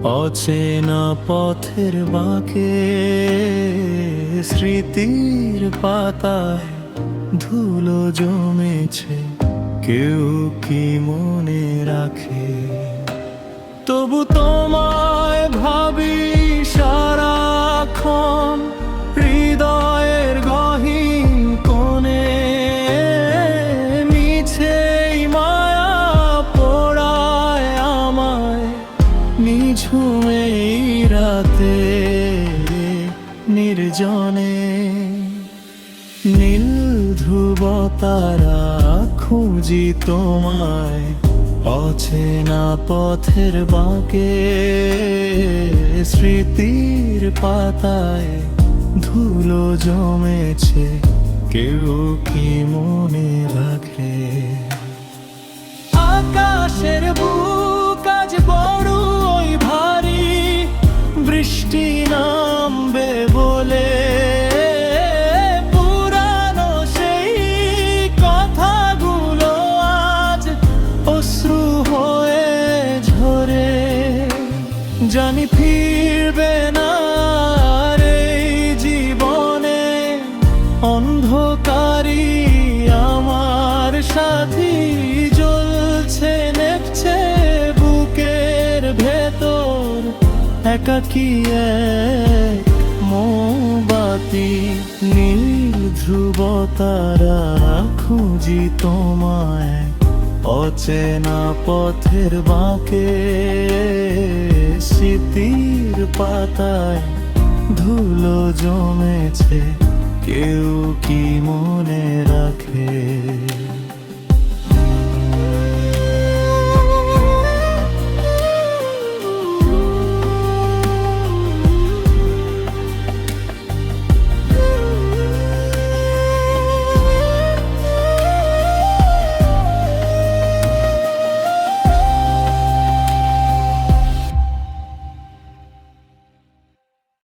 অচেনা পথের বাঁকে স্মৃতির পাতায় ধুলো জমেছে, কেউ কি মনে রাখে? তবু তোমায় ভাবি সারাক্ষণ হৃদয়ের গহীন কোণে, মিছেই মায়া পোড়ায় আমায় নিঝুম এই রাতে নির্জনে। নীল ধ্রুব তারা খুঁজি তোমায় অচেনা পথের বাঁকে স্মৃতির পাতায় ধুলো জমেছে, কেউ কি মনে রাখে? আকাশের বুক আজ বড়ই ভারী, বৃষ্টি নামবে বলে পুরানো সেই কথাগুলো আজ অশ্রু হয়ে ঝরে। জানি ফিরবে না আর এই জীবনে, অন্ধকারী আমার সাথী জ্বলছে নেপছে বুকের ভেতর, একাকী এক মোমবাতি। নীল ধ্রুব তারা খুঁজি তোমায় অচেনা পথের বাঁকে স্মৃতির পাতায় ধুলো জমেছে, কেউ কি মনে রাখে?